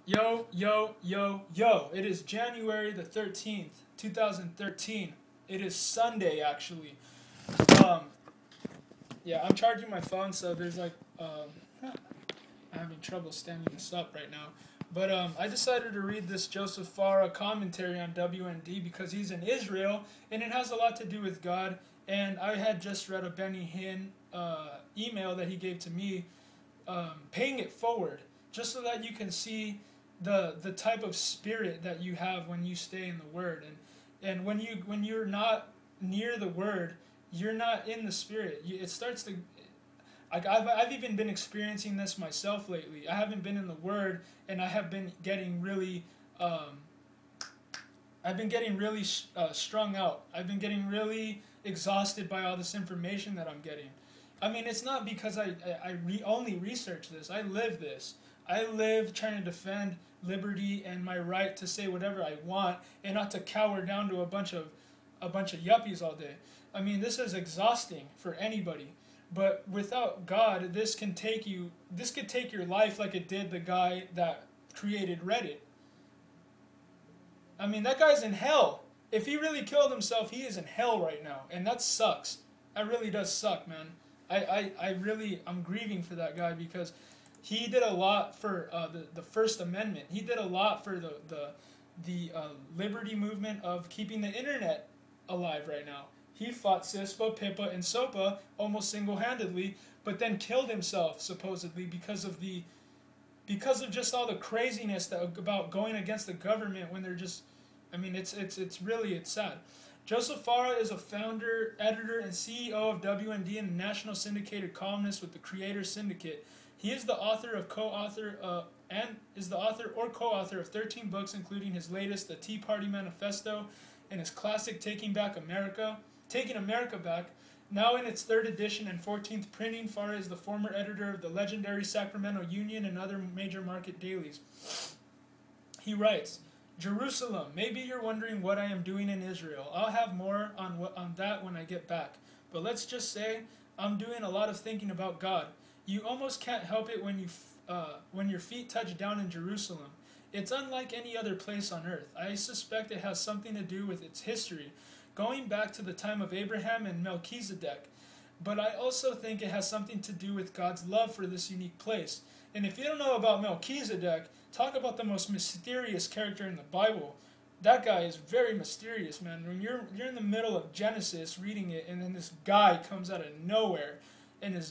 Yo, yo, yo, yo. It is January the 13th, 2013. It is Sunday, actually. Um, yeah, I'm charging my phone, so there's I'm having trouble standing this up right now. But I decided to read this Joseph Farah commentary on WND because he's in Israel, and it has a lot to do with God. And I had just read a Benny Hinn email that he gave to me, paying it forward, just so that you can see the type of spirit that you have when you stay in the Word, and when you're not near the Word, you're not in the Spirit. It starts to I've even been experiencing this myself lately. I haven't been in the Word, and I have been getting really strung out. I've been getting really exhausted by all this information that I'm getting. I mean, it's not because I only research this. I live this. I live trying to defend liberty and my right to say whatever I want and not to cower down to a bunch of yuppies all day. I mean, this is exhausting for anybody. But without God, this could take your life like it did the guy that created Reddit. I mean, that guy's in hell. If he really killed himself, he is in hell right now, and that sucks. That really does suck, man. I'm grieving for that guy because he did a lot for the First Amendment. He did a lot for the liberty movement of keeping the internet alive right now. He fought CISPA, PIPA, and SOPA almost single-handedly, but then killed himself supposedly because of just all the craziness about going against the government when they're just. I mean, it's sad. Joseph Farah is a founder, editor, and CEO of WND and a national syndicated columnist with the Creators Syndicate. He is the author of co-author of 13 books, including his latest, The Tea Party Manifesto, and his classic Taking America Back. Now in its third edition and 14th printing, Farah is the former editor of the legendary Sacramento Union and other major market dailies. He writes, Jerusalem, maybe you're wondering what I am doing in Israel. I'll have more on that when I get back. But let's just say I'm doing a lot of thinking about God. You almost can't help it when your feet touch down in Jerusalem. It's unlike any other place on earth. I suspect it has something to do with its history, going back to the time of Abraham and Melchizedek. But I also think it has something to do with God's love for this unique place. And if you don't know about Melchizedek, talk about the most mysterious character in the Bible. That guy is very mysterious, man. When you're in the middle of Genesis reading it, and then this guy comes out of nowhere, and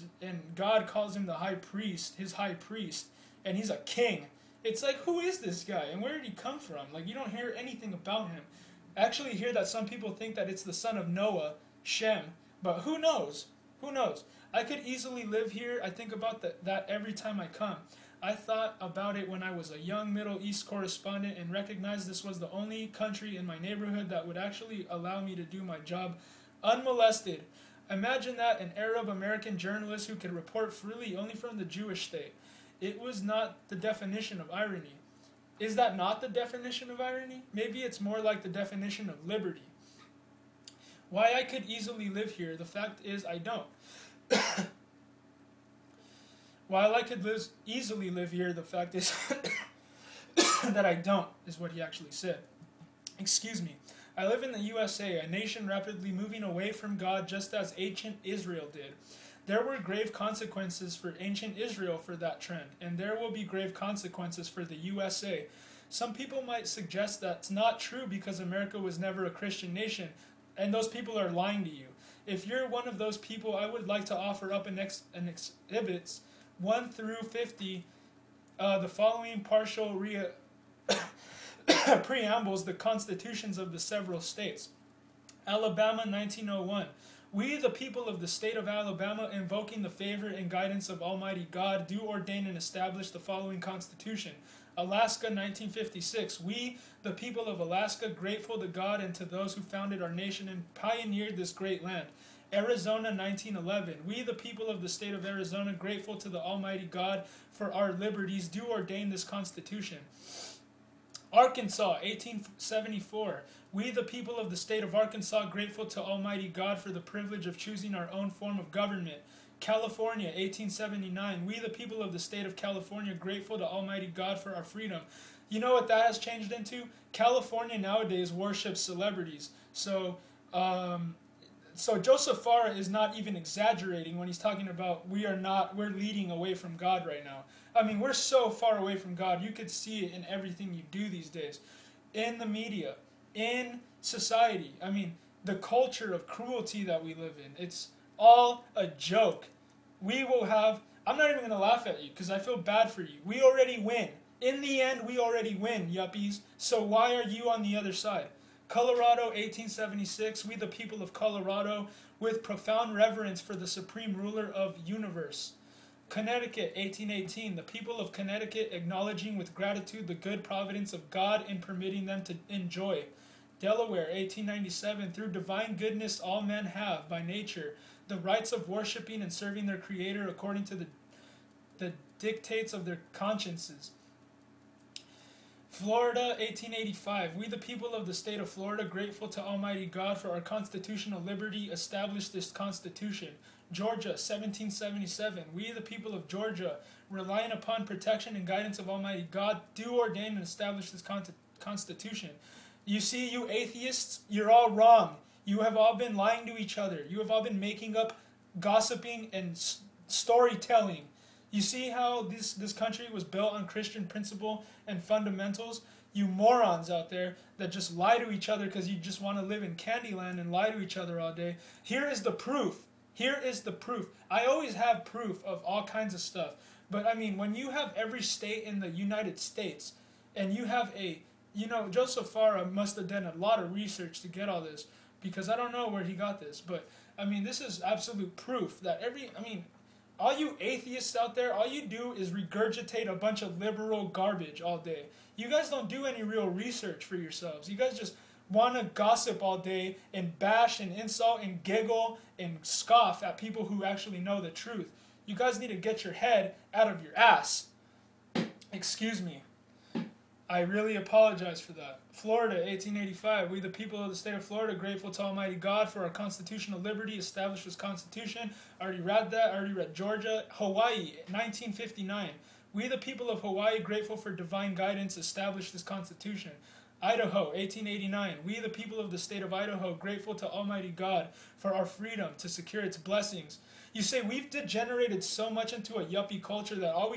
God calls him his high priest, and he's a king. It's like, who is this guy, and where did he come from? Like, you don't hear anything about him. I actually hear that some people think that it's the son of Noah, Shem, but who knows? Who knows? I could easily live here. I think about that every time I come. I thought about it when I was a young Middle East correspondent and recognized this was the only country in my neighborhood that would actually allow me to do my job unmolested. Imagine that, an Arab American journalist who could report freely only from the Jewish state. It was not the definition of irony. Is that not the definition of irony? Maybe it's more like the definition of liberty. Why I could easily live here, the fact is I don't. While I could easily live here, the fact is that I don't, is what he actually said. Excuse me. I live in the USA, a nation rapidly moving away from God just as ancient Israel did. There were grave consequences for ancient Israel for that trend, and there will be grave consequences for the USA. Some people might suggest that's not true because America was never a Christian nation, and those people are lying to you. If you're one of those people, I would like to offer up an exhibits 1 through 50, the following partial preambles, the constitutions of the several states. Alabama, 1901. We, the people of the state of Alabama, invoking the favor and guidance of Almighty God, do ordain and establish the following constitution. Alaska, 1956. We, the people of Alaska, grateful to God and to those who founded our nation and pioneered this great land. Arizona, 1911. We, the people of the state of Arizona, grateful to the Almighty God for our liberties, do ordain this Constitution. Arkansas, 1874. We, the people of the state of Arkansas, grateful to Almighty God for the privilege of choosing our own form of government. California, 1879. We, the people of the state of California, grateful to Almighty God for our freedom. You know what that has changed into? California nowadays worships celebrities. So Joseph Farah is not even exaggerating when he's talking about we're leading away from God right now. I mean, we're so far away from God. You could see it in everything you do these days. In the media, in society. I mean, the culture of cruelty that we live in. It's all a joke. I'm not even going to laugh at you because I feel bad for you. We already win. In the end, we already win, yuppies. So why are you on the other side? Colorado, 1876. We, the people of Colorado, with profound reverence for the supreme ruler of universe. Connecticut, 1818. The people of Connecticut, acknowledging with gratitude the good providence of God in permitting them to enjoy. Delaware, 1897. Through divine goodness all men have, by nature, the rights of worshiping and serving their Creator according to the dictates of their consciences. Florida, 1885. We, the people of the state of Florida, grateful to Almighty God for our constitutional liberty, established this Constitution. Georgia, 1777. We, the people of Georgia, relying upon protection and guidance of Almighty God, do ordain and establish this Constitution. You see, you atheists, you're all wrong. You have all been lying to each other. You have all been making up gossiping and storytelling. You see how this country was built on Christian principle and fundamentals? You morons out there that just lie to each other because you just want to live in Candyland and lie to each other all day. Here is the proof. Here is the proof. I always have proof of all kinds of stuff. But I mean, when you have every state in the United States and you have Joseph Farah must have done a lot of research to get all this because I don't know where he got this. But I mean, this is absolute proof that all you atheists out there, all you do is regurgitate a bunch of liberal garbage all day. You guys don't do any real research for yourselves. You guys just want to gossip all day and bash and insult and giggle and scoff at people who actually know the truth. You guys need to get your head out of your ass. Excuse me. I really apologize for that. Florida, 1885. We, the people of the state of Florida, grateful to Almighty God for our constitutional liberty, established this Constitution. I already read that. I already read Georgia. Hawaii, 1959. We, the people of Hawaii, grateful for divine guidance, established this Constitution. Idaho, 1889. We, the people of the state of Idaho, grateful to Almighty God for our freedom to secure its blessings. You say we've degenerated so much into a yuppie culture that all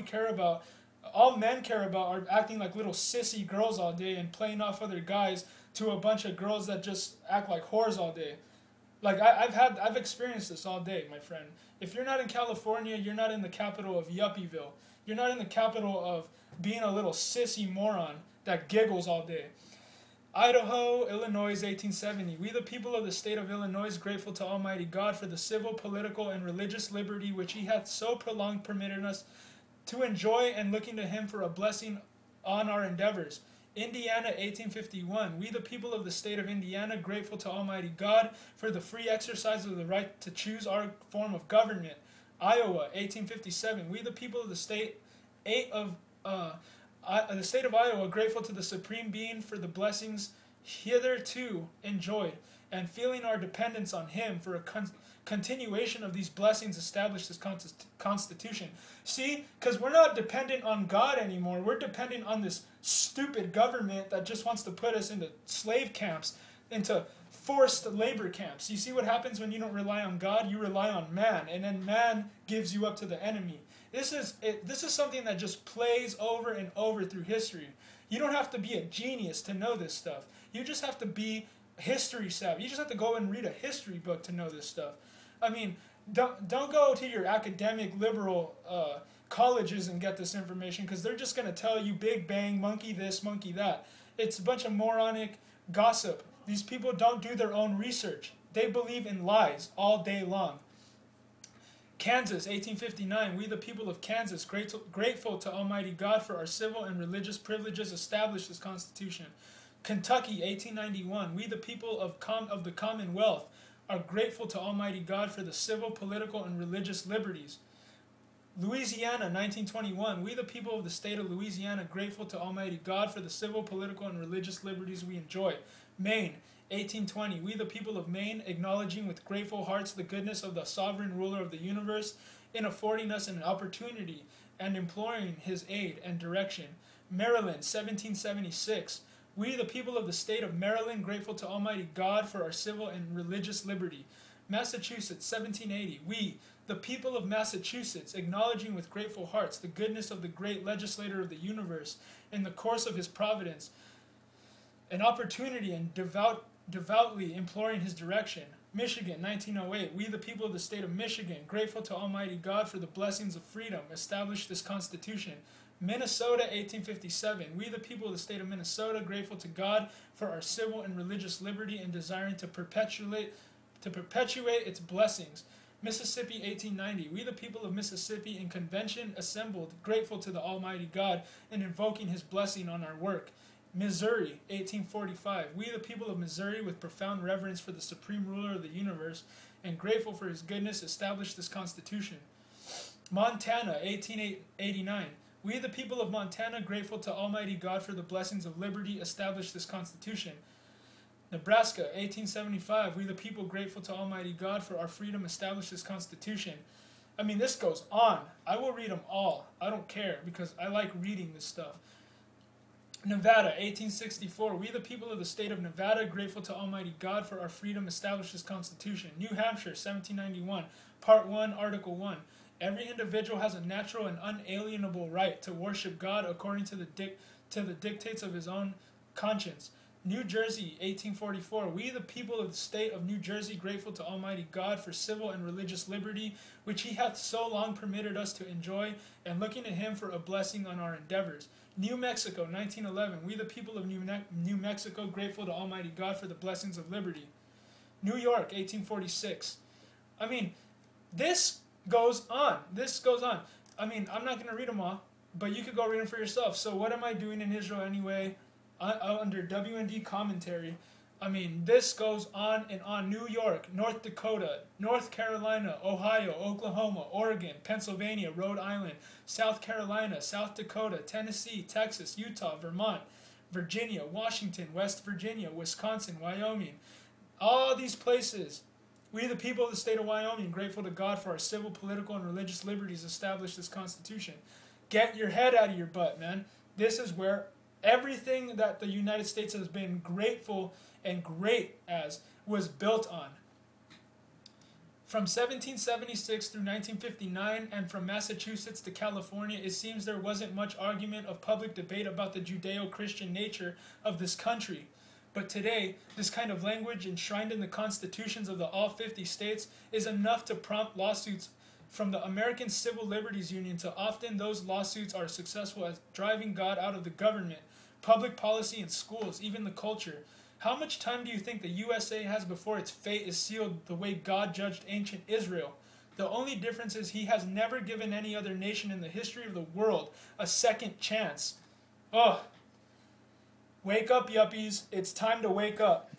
men care about are acting like little sissy girls all day and playing off other guys to a bunch of girls that just act like whores all day. Like I've experienced this all day, my friend. If you're not in California, you're not in the capital of Yuppieville. You're not in the capital of being a little sissy moron that giggles all day. Idaho, Illinois, 1870. We, the people of the state of Illinois, grateful to Almighty God for the civil, political, and religious liberty which He hath so prolonged permitted us to enjoy, and looking to Him for a blessing on our endeavors. Indiana, 1851. We, the people of the state of Indiana, grateful to Almighty God for the free exercise of the right to choose our form of government. Iowa, 1857. We, the people of the state of Iowa, grateful to the Supreme Being for the blessings hitherto enjoyed, and feeling our dependence on Him for a continuation of these blessings, established this Constitution. See, because we're not dependent on God anymore. We're dependent on this stupid government that just wants to put us into slave camps, into forced labor camps. You see what happens when you don't rely on God? You rely on man, and then man gives you up to the enemy. This is something that just plays over and over through history. You don't have to be a genius to know this stuff. You just have to be history savvy. You just have to go and read a history book to know this stuff. I mean, don't go to your academic liberal colleges and get this information, because they're just going to tell you Big Bang, monkey this, monkey that. It's a bunch of moronic gossip. These people don't do their own research. They believe in lies all day long. Kansas, 1859. We, the people of Kansas, grateful to Almighty God for our civil and religious privileges, established this Constitution. Kentucky, 1891. We, the people of the Commonwealth, are grateful to Almighty God for the civil, political, and religious liberties. Louisiana, 1921. We, the people of the state of Louisiana, grateful to Almighty God for the civil, political, and religious liberties we enjoy. Maine, 1820. We, the people of Maine, acknowledging with grateful hearts the goodness of the sovereign ruler of the universe in affording us an opportunity and imploring his aid and direction. Maryland, 1776. We, the people of the state of Maryland, grateful to Almighty God for our civil and religious liberty. Massachusetts, 1780. We, the people of Massachusetts, acknowledging with grateful hearts the goodness of the great legislator of the universe in the course of his providence, an opportunity and devoutly imploring his direction. Michigan, 1908. We, the people of the state of Michigan, grateful to Almighty God for the blessings of freedom, established this Constitution. Minnesota, 1857. We, the people of the state of Minnesota, grateful to God for our civil and religious liberty and desiring to perpetuate its blessings. Mississippi, 1890. We, the people of Mississippi, in convention assembled, grateful to the Almighty God and invoking his blessing on our work. Missouri, 1845. We, the people of Missouri, with profound reverence for the supreme ruler of the universe and grateful for his goodness, established this Constitution. Montana, 1889. We, the people of Montana, grateful to Almighty God for the blessings of liberty, established this Constitution. Nebraska, 1875. We, the people, grateful to Almighty God for our freedom, established this Constitution. I mean, this goes on. I will read them all. I don't care because I like reading this stuff. Nevada, 1864. We, the people of the state of Nevada, grateful to Almighty God for our freedom, established this Constitution. New Hampshire, 1791. Part 1, Article 1. Every individual has a natural and unalienable right to worship God according to the dictates of his own conscience. New Jersey, 1844. We, the people of the state of New Jersey, grateful to Almighty God for civil and religious liberty, which he hath so long permitted us to enjoy, and looking to him for a blessing on our endeavors. New Mexico, 1911. We, the people of New Mexico, grateful to Almighty God for the blessings of liberty. New York, 1846. I mean, this goes on. This goes on. I mean, I'm not going to read them all, but you could go read them for yourself. So what am I doing in Israel anyway? Under WND commentary. I mean, this goes on and on. New York, North Dakota, North Carolina, Ohio, Oklahoma, Oregon, Pennsylvania, Rhode Island, South Carolina, South Dakota, Tennessee, Texas, Utah, Vermont, Virginia, Washington, West Virginia, Wisconsin, Wyoming. All these places. We, the people of the state of Wyoming, grateful to God for our civil, political, and religious liberties, established this Constitution. Get your head out of your butt, man. This is where everything that the United States has been grateful and great as was built on. From 1776 through 1959 and from Massachusetts to California, it seems there wasn't much argument of public debate about the Judeo-Christian nature of this country. But today, this kind of language enshrined in the constitutions of all 50 states is enough to prompt lawsuits from the American Civil Liberties Union. To often those lawsuits are successful at driving God out of the government, public policy, and schools, even the culture. How much time do you think the USA has before its fate is sealed the way God judged ancient Israel? The only difference is he has never given any other nation in the history of the world a second chance. Ugh. Wake up, yuppies. It's time to wake up.